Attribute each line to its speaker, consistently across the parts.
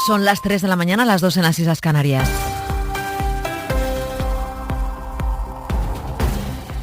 Speaker 1: Son las 3 de la mañana, las 2 en las Islas Canarias.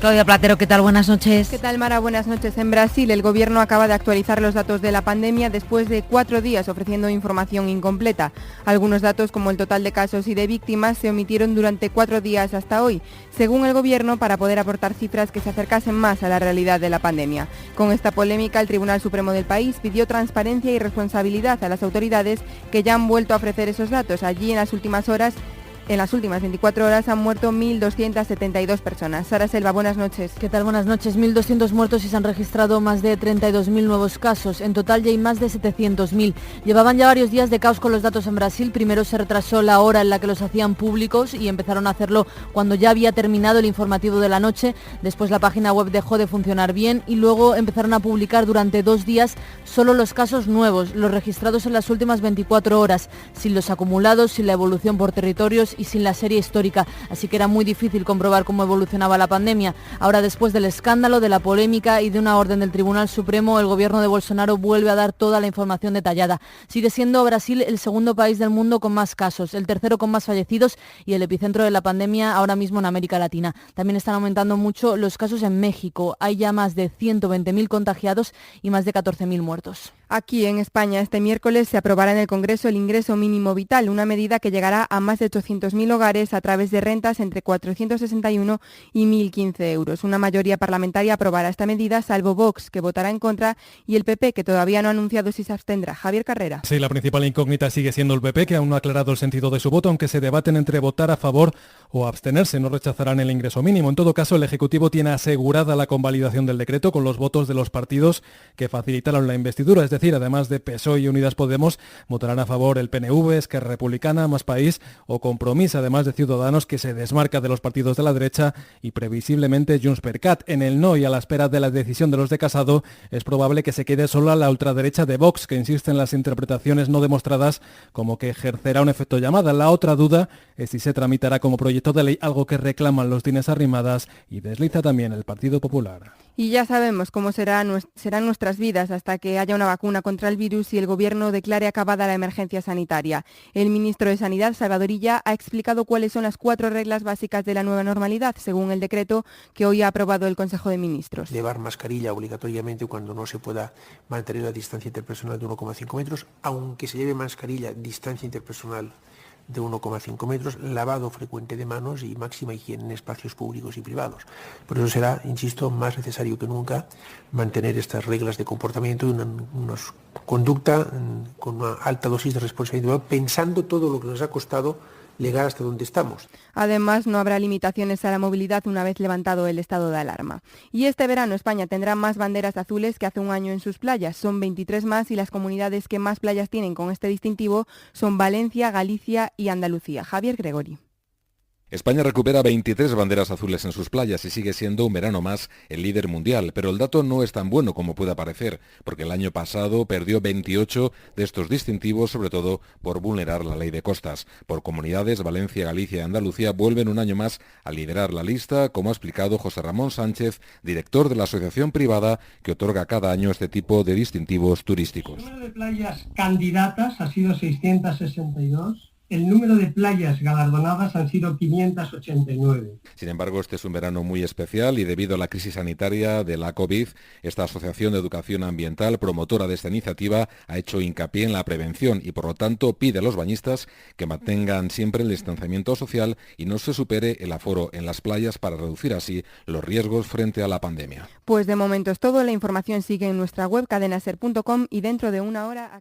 Speaker 1: Claudia Platero, ¿qué tal? Buenas noches.
Speaker 2: ¿Qué tal, Mara? Buenas noches. En Brasil, el gobierno acaba de actualizar los datos de la pandemia después de 4 días ofreciendo información incompleta. Algunos datos, como el total de casos y de víctimas, se omitieron durante 4 días hasta hoy, según el gobierno, para poder aportar cifras que se acercasen más a la realidad de la pandemia. Con esta polémica, el Tribunal Supremo del país pidió transparencia y responsabilidad a las autoridades que ya han vuelto a ofrecer esos datos. Allí, en las últimas 24 horas han muerto 1.272 personas. Sara Selva, buenas noches.
Speaker 3: ¿Qué tal? Buenas noches. 1.200 muertos y se han registrado más de 32.000 nuevos casos. En total ya hay más de 700.000. Llevaban ya varios días de caos con los datos en Brasil. Primero se retrasó la hora en la que los hacían públicos y empezaron a hacerlo cuando ya había terminado el informativo de la noche. Después la página web dejó de funcionar bien y luego empezaron a publicar durante 2 días solo los casos nuevos, los registrados en las últimas 24 horas, sin los acumulados, sin la evolución por territorios y sin la serie histórica, así que era muy difícil comprobar cómo evolucionaba la pandemia. Ahora, después del escándalo, de la polémica y de una orden del Tribunal Supremo, el gobierno de Bolsonaro vuelve a dar toda la información detallada. Sigue siendo Brasil el segundo país del mundo con más casos, el tercero con más fallecidos y el epicentro de la pandemia ahora mismo en América Latina. También están aumentando mucho los casos en México. Hay ya más de 120.000 contagiados y más de 14.000 muertos.
Speaker 2: Aquí en España este miércoles se aprobará en el Congreso el ingreso mínimo vital, una medida que llegará a más de 800.000 hogares a través de rentas entre 461 y 1.015 euros. Una mayoría parlamentaria aprobará esta medida, salvo Vox, que votará en contra, y el PP, que todavía no ha anunciado si se abstendrá. Javier Carrera.
Speaker 4: Sí, la principal incógnita sigue siendo el PP, que aún no ha aclarado el sentido de su voto, aunque se debaten entre votar a favor o abstenerse. No rechazarán el ingreso mínimo. En todo caso, el Ejecutivo tiene asegurada la convalidación del decreto con los votos de los partidos que facilitaron la investidura, es decir, además de PSOE y Unidas Podemos, votarán a favor el PNV, Esquerra Republicana, Más País o Compromís, además de Ciudadanos, que se desmarca de los partidos de la derecha, y previsiblemente Junts per Cat. En el no y a la espera de la decisión de los de Casado, es probable que se quede sola la ultraderecha de Vox, que insiste en las interpretaciones no demostradas como que ejercerá un efecto llamada. La otra duda es si se tramitará como proyecto de ley, algo que reclaman los Dines Arrimadas y desliza también el Partido Popular.
Speaker 2: Y ya sabemos cómo serán nuestras vidas hasta que haya una vacuna contra el virus y el Gobierno declare acabada la emergencia sanitaria. El ministro de Sanidad, Salvador Illa, ha explicado cuáles son las 4 reglas básicas de la nueva normalidad, según el decreto que hoy ha aprobado el Consejo de Ministros.
Speaker 5: Llevar mascarilla obligatoriamente cuando no se pueda mantener la distancia interpersonal de 1,5 metros, aunque se lleve mascarilla, distancia interpersonal de 1,5 metros, lavado frecuente de manos y máxima higiene en espacios públicos y privados. Por eso será, insisto, más necesario que nunca mantener estas reglas de comportamiento y una conducta con una alta dosis de responsabilidad, pensando todo lo que nos ha costado llegar hasta donde estamos.
Speaker 2: Además, no habrá limitaciones a la movilidad una vez levantado el estado de alarma. Y este verano España tendrá más banderas azules que hace un año en sus playas. Son 23 más y las comunidades que más playas tienen con este distintivo son Valencia, Galicia y Andalucía. Javier Gregori.
Speaker 6: España recupera 23 banderas azules en sus playas y sigue siendo un verano más el líder mundial, pero el dato no es tan bueno como pueda parecer, porque el año pasado perdió 28 de estos distintivos, sobre todo por vulnerar la ley de costas. Por comunidades, Valencia, Galicia y Andalucía vuelven un año más a liderar la lista, como ha explicado José Ramón Sánchez, director de la asociación privada que otorga cada año este tipo de distintivos turísticos.
Speaker 7: El número de playas candidatas ha sido 662. El número de playas galardonadas han sido 589.
Speaker 6: Sin embargo, este es un verano muy especial y debido a la crisis sanitaria de la COVID, esta Asociación de Educación Ambiental, promotora de esta iniciativa, ha hecho hincapié en la prevención y, por lo tanto, pide a los bañistas que mantengan siempre el distanciamiento social y no se supere el aforo en las playas para reducir así los riesgos frente a la pandemia.
Speaker 2: Pues de momento es todo. La información sigue en nuestra web cadenaser.com y dentro de una hora...